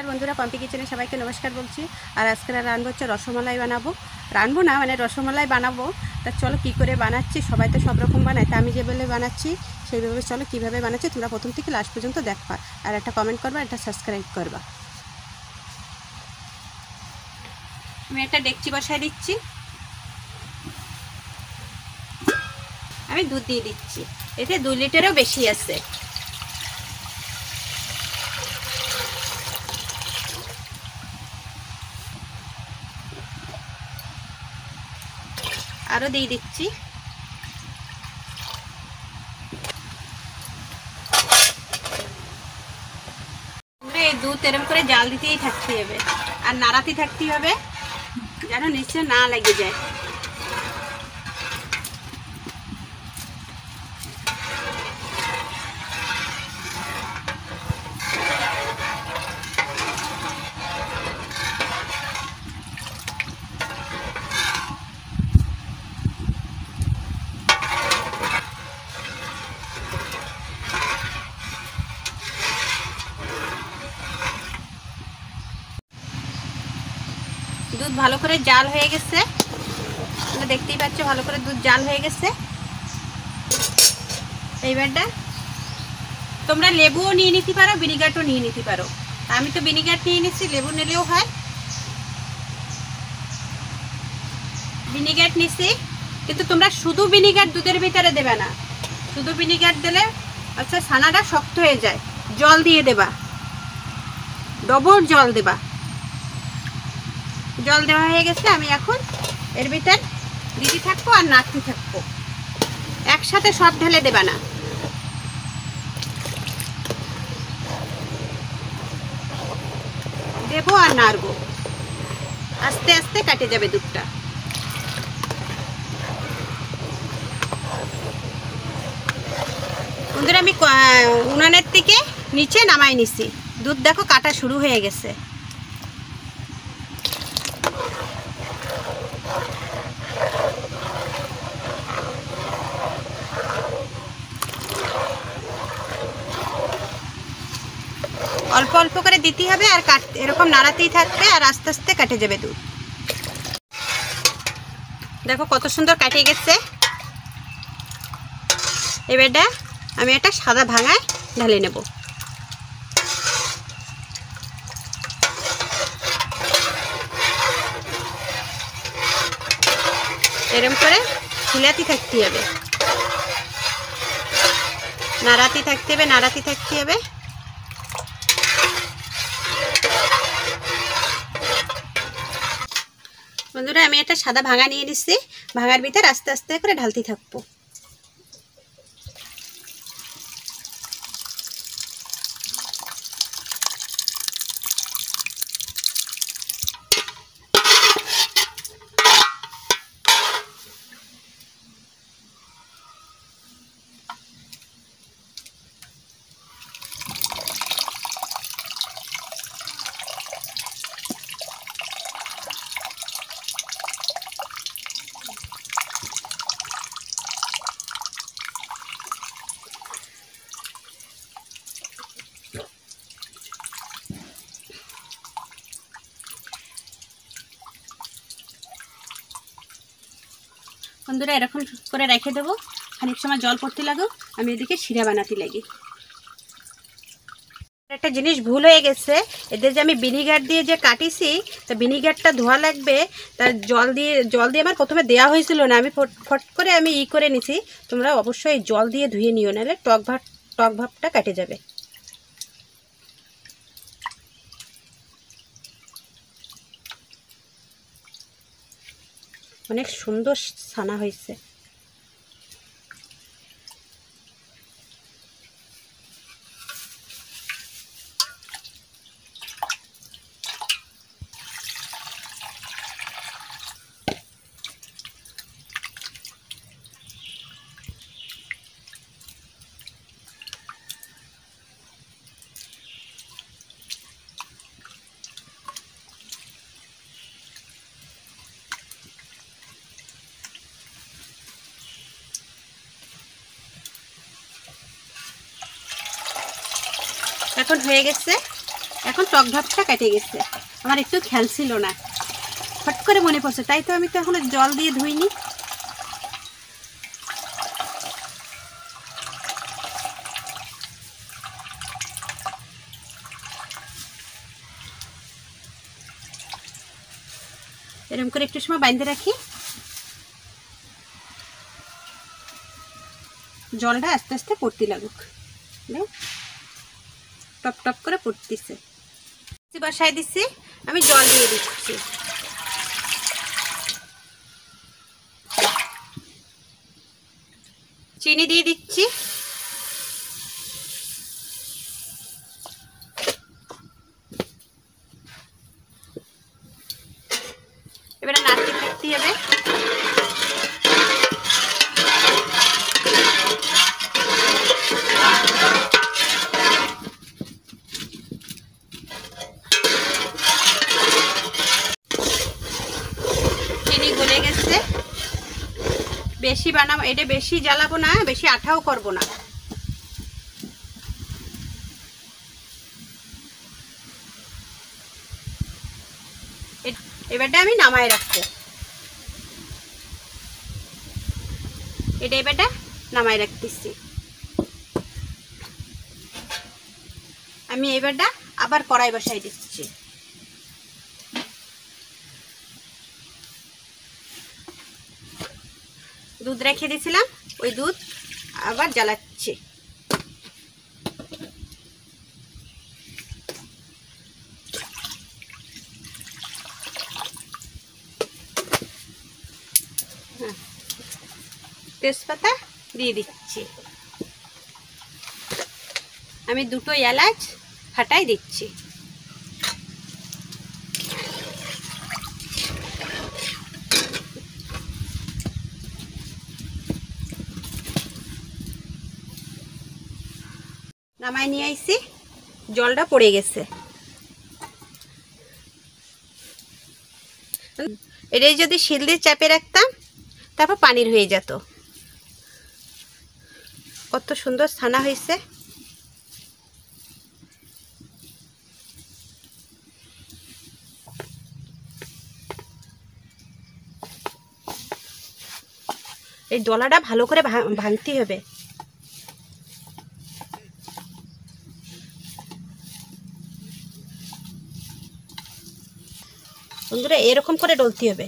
नमस्कार बंधुरा पम्पी किचेने सबाइके नमस्कार बोलছি আর আজকে রান্না হচ্ছে রসমালাই বানাবো রানবো না মানে রসমালাই বানাবো তা চলো কি করে বানাচ্ছি সবাই তো সব রকম বানায় তা আমি যেভাবে বানাচ্ছি সেইভাবে চলো কিভাবে বানাচ্ছি তোমরা প্রথম থেকে লাস্ট পর্যন্ত দেখবা আর একটা কমেন্ট করবা একটা সাবস্ক্রাইব করবা আমি একটা ডেকচি বসায় দিচ্ছি আমি দুধ দিয়ে দিচ্ছি এতে 2 লিটারও বেশি আছে আরো দিয়ে দিচ্ছি এই দুধ এরকম করে জাল দিতেই থাকতে হবে আর নাড়াতে থাকতে হবে যেন নিচে না লেগে যায় दूध ভালো করে জাল হয়ে গেছে তোমরা দেখতেই পাচ্ছ ভালো করে দুধ জাল হয়ে গেছে এইবারটা তোমরা লেবুও নিয়ে নিতে পারো ভিনেগারও নিয়ে নিতে পারো আমি তো ভিনেগার নিয়ে নিয়েছি লেবু নিলেও হয় ভিনেগার নিছি কিন্তু তোমরা শুধু ভিনেগার দুধের ভিতরে দেবে না শুধু ভিনেগার দিলে আচ্ছা ছানাটা শক্ত হয়ে যায় জল দিয়ে দেবা ডবল জল দেবা জল দেওয়া হয়ে গেছে আমি এখন এর ভিতর দিতে থাকবো আর নাড়তে থাকবো একসাথে সব ঢেলে দেবা না দেবো আর নাড়বো আস্তে আস্তে কাটে যাবে দুধটা বন্ধুরা আমি উনানের থেকে নিচে নামাই নিছি দুধ দেখো কাটা শুরু হয়ে গেছে অল্প অল্প করে দিতে হবে আর এরকম নাড়াতেই থাকবে আর আস্তে আস্তে কাটে যাবে দুধ দেখো কত সুন্দর কাটে গেছে এবারটা আমি একটা সাদা ভাঙায় ঢালে নেব এরকম করে ঝুলাতে থাকতে হবে নাড়াতে থাকতে হবে নাড়াতে থাকতে হবে বন্ধুরা আমি একটা সাদা ভাঙা নিয়ে নিচ্ছি ভাঙার ভিতর আস্তে আস্তে করে ঢালতে থাকবো বন্ধুরা এরকম করে রেখে দেবো খানিক সময় জল পড়তে লাগো আমি এদিকে শিরা বানাতে লাগি একটা জিনিস ভুল হয়ে গেছে এদের যে আমি ভিনেগার দিয়ে যে কাটিছি তা ভিনেগারটা ধোয়া লাগবে তার জল দিয়ে আমার প্রথমে দেওয়া হয়েছিল না আমি ফট করে আমি করে নিছি তোমরা অবশ্যই জল দিয়ে ধুয়ে নিও নাহলে টক ভাবটা কেটে যাবে অনেক সুন্দর ছানা হয়েছে এখন হয়ে গেছে এখন টক ভাবটা কেটে গেছে। আমার একটু খেয়াল ছিল না, ফট করে মনে পড়ছে, তাই তো আমি তো এখনো জল দিয়ে ধুইনি। এরকম করে একটু সময় বাইন্ধে রাখি, জলটা আস্তে আস্তে পড়তে লাগুক। টপ টপ করে পড়তেছে। বসাই দিচ্ছি, আমি জল দিয়ে দিচ্ছি। চিনি দিয়ে দিচ্ছি। এবারে নাড়তে থাকতে হবে। চিনি গলে গেছে। বেশি বানাবো, এটা বেশি জ্বালাবো না, বেশি আঠাও করব না। এবারটা আমি নামায় রাখবো। এটা এবারটা নামায় রাখতেছি। আমি এবারটা আবার কড়াই বসাই দিচ্ছি। দুধ রেখে দিয়েছিলাম, ওই দুধ আবার জ্বালাচ্ছি। তেজপাতা দিয়ে দিচ্ছি। আমি দুটো এলাচ ফাটাই দিচ্ছি। নামাই নিয়ে আইছি, জলটা পড়ে গেছে। এটাই যদি শিল দিয়ে চাপে রাখতাম, তারপর পানির হয়ে যেত। কত সুন্দর ছানা হয়েছে। এই ডলাটা ভালো করে ভাঙতে হবে। বন্ধুরা, এরকম করে ডলতে হবে।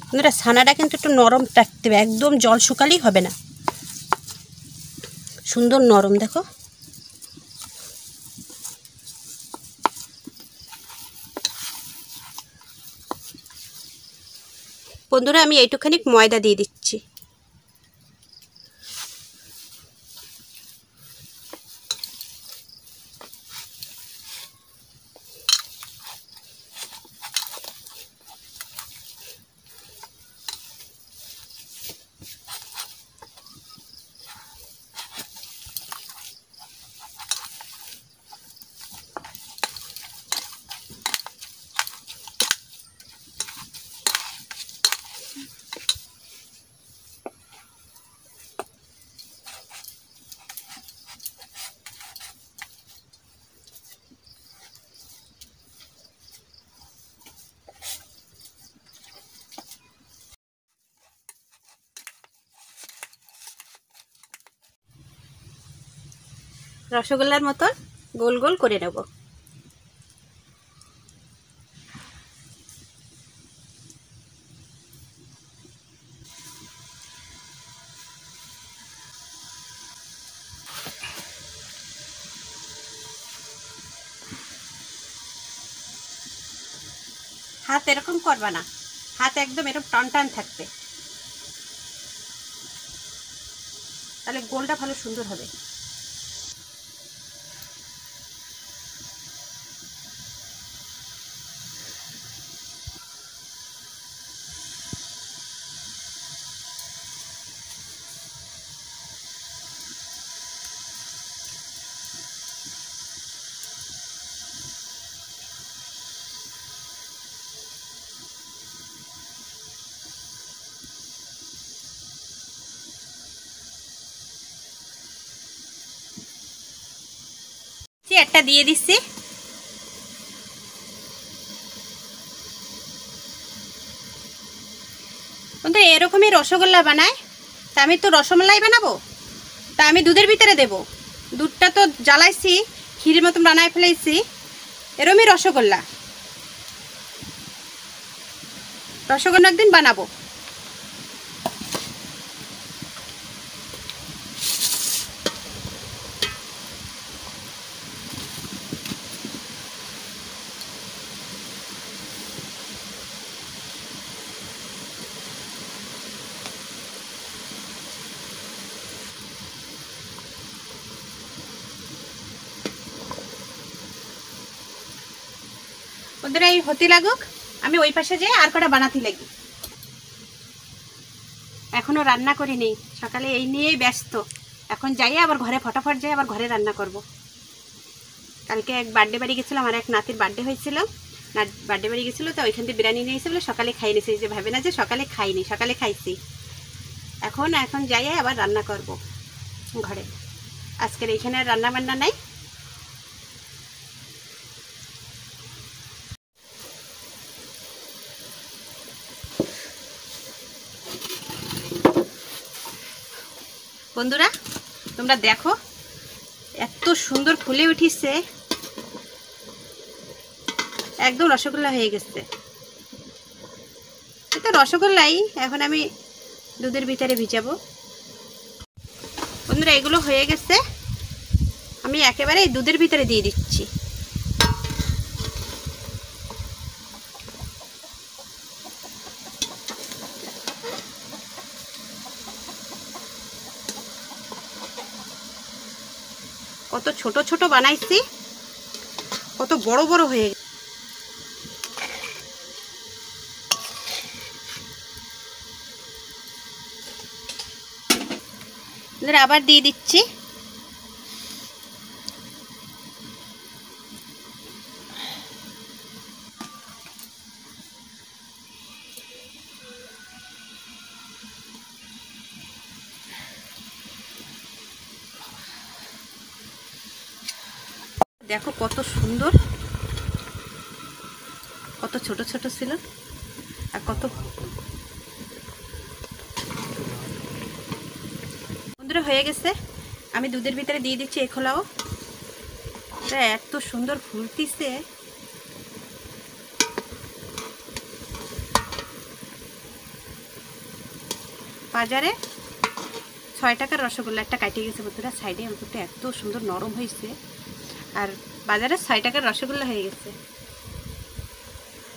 বন্ধুরা, ছানাটা কিন্তু একটু নরম রাখতে হবে, একদম জল শুকালেই হবে না। সুন্দর নরম, দেখো। বন্ধুরা, আমি এইটুখানি ময়দা দিয়ে দিচ্ছি। রসগোল্লার মতন গোল গোল করে নেব। হাত এরকম করবা না, হাত একদম এরকম টান টান থাকবে, তাহলে গোলটা ভালো সুন্দর হবে। একটা দিয়ে দিচ্ছি। বন্ধু এরকমই রসগোল্লা বানায়, তা আমি তো রসমালাই বানাবো, তা আমি দুধের ভিতরে দেব। দুধটা তো জ্বালাইছি, ক্ষীরের মতন বানায় ফেলেছি। এরকমই রসগোল্লা একদিন বানাবো। ওদের এই হতে লাগুক, আমি ওই পাশে যাই আর কটা বানাতে লাগি। এখনো রান্না করিনি, সকালে এই নিয়েই ব্যস্ত। এখন যাই আবার ঘরে, ফটাফট যাই আবার ঘরে রান্না করব। কালকে এক বার্থডে বাড়ি গেছিলাম, আমার এক নাতির বার্থডে হয়েছিল, বার্থডে বাড়ি গেছিলো, তো ওইখান থেকে বিরিয়ানি নিয়ে এসে সকালে খাই নিয়েছি। যে ভাবে না যে সকালে খাইনি, সকালে খাইছি। এখন যাই আবার রান্না করব ঘরে। আজকের এইখানে আর রান্না বান্না নাই। বন্ধুরা তোমরা দেখো, এত সুন্দর ফুলে উঠিছে, একদম রসগোল্লা হয়ে গেছে। এটা রসগোল্লাই। এখন আমি দুধের ভিতরে ভিজাবো। বন্ধুরা এগুলো হয়ে গেছে, আমি একেবারে দুধের ভিতরে দিয়ে দিচ্ছি। কত ছোট ছোট বানাইছি, কত বড় বড় হয়ে গেছে। আবার দিয়ে দিচ্ছি। দেখো কত সুন্দর, কত ছোট ছোট ছিল, আর কত। বন্ধুরা হয়ে গেছে, আমি দুধের ভিতরে দিয়ে দিচ্ছি এই খোলাও। এত সুন্দর ফুলতিছে। বাজারে 6 টাকার রসগোল্লা একটা কাটে গেছে বন্ধুরা, সাইডে অন্তত এত সুন্দর নরম হয়েছে। আর বাজারে 6 টাকার রসগোল্লা হয়ে গেছে।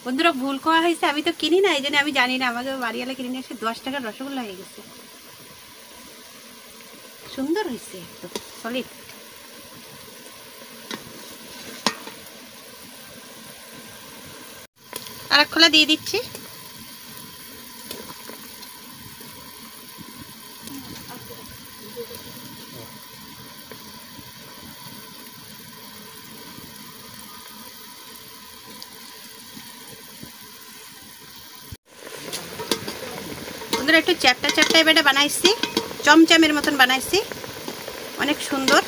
বন্ধুরা ভুল খাওয়া হয়েছে, আমি তো কিনি না, এই জন্য আমি জানি না। আমাকে বাড়িওয়ালা কিনে নিয়ে এসে 10 টাকার রসগোল্লা হয়ে গেছে। সুন্দর হয়েছে, একদম সলিড। আর এক খোলা দিয়ে দিচ্ছি। একটু চ্যাপটা চ্যাপটা এবারে বানাইছি, চমচমের মতন বানাইছি, অনেক সুন্দর।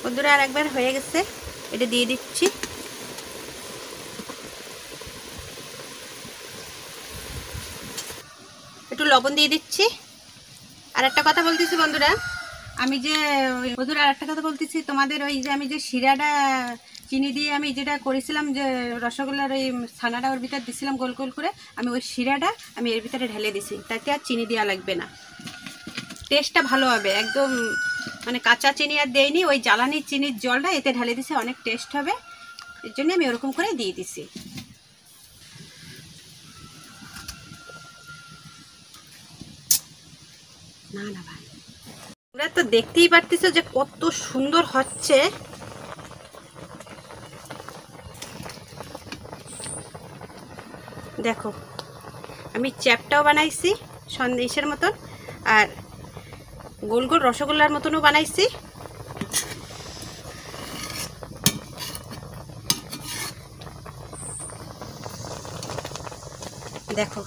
বন্ধুরা আর একবার হয়ে গেছে, এটা দিয়ে দিচ্ছি। একটু লবণ দিয়ে দিচ্ছি। আর একটা কথা বলতেছি বন্ধুরা, তোমাদের ওই যে আমি যে শিরাটা চিনি দিয়ে আমি যেটা করেছিলাম, যে রসগোল্লার ওই ছানাটা ওর ভিতরে দিছিলাম গোল গোল করে, আমি ওই শিরাটা আমি এর ভিতরে ঢেলে দিছি, তাতে আর চিনি দেওয়া লাগবে না। টেস্টটা ভালো হবে, একদম মানে কাঁচা চিনি আর দেয়নি, ওই জ্বালানির চিনির জলটা এতে ঢেলে দিছে, অনেক টেস্ট হবে। এর জন্য আমি ওরকম করে দিয়ে দিছি। না না ভাই, তোমরা তো দেখতেই পারতেছো যে কত সুন্দর হচ্ছে। দেখো আমি চ্যাপটাও বানাইছি সন্দেশের মতন, আর গোল গোল রসগোল্লার মতনও বানাইছি। দেখো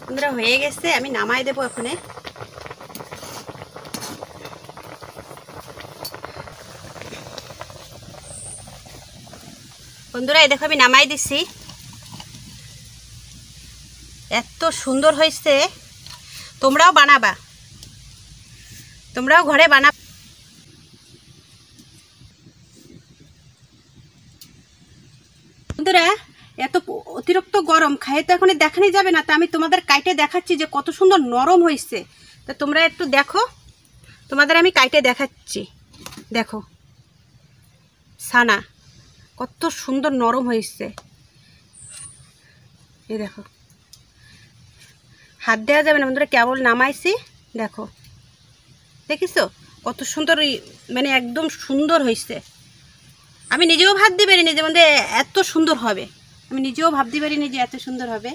বন্ধুরা হয়ে গেছে, আমি নামাই দেবো এখন। বন্ধুরা এই দেখো আমি নামাই দিছি, এত সুন্দর হয়েছে। তোমরাও বানাবা, তোমরাও ঘরে বানাবা। বন্ধুরা এত অতিরিক্ত গরম, খাইয়ে তো এখন দেখানি যাবে না, তা আমি তোমাদের কাইটে দেখাচ্ছি যে কত সুন্দর নরম হয়েছে। তা তোমরা একটু দেখো, তোমাদের আমি কাইটে দেখাচ্ছি। দেখো ছানা কত সুন্দর নরম হয়েছে, এই দেখো হাত দেওয়া যাবে না বন্ধুরা, কেবল নামাইছি। দেখো দেখিছো কত সুন্দর, মানে একদম সুন্দর হয়েছে। আমি নিজেও ভাবতে পারিনি যে মধ্যে এত সুন্দর হবে, আমি নিজেও ভাবতে পারিনি যে এত সুন্দর হবে।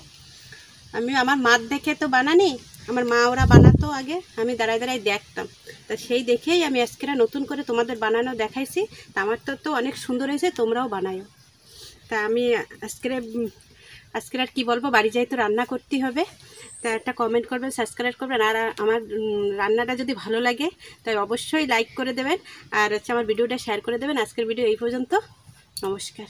আমি আমার মার দেখে তো বানানি, আমার মা ওরা বানাতো আগে, আমি দাঁড়ায় দাঁড়ায় দেখতাম। তা সেই দেখেই আমি আজকে নতুন করে তোমাদের বানানো দেখাইছি। তা আমার তো অনেক সুন্দর হয়েছে, তোমরাও বানাও। তা আমি আজকে আর কি বলবো, বাড়ি যাই তো রান্না করতেই হবে। তা একটা কমেন্ট করবেন, সাবস্ক্রাইব করবেন, আর আমার রান্নাটা যদি ভালো লাগে তাই অবশ্যই লাইক করে দেবেন, আর আমার ভিডিওটা শেয়ার করে দেবেন। আজকের ভিডিও এই পর্যন্ত, নমস্কার।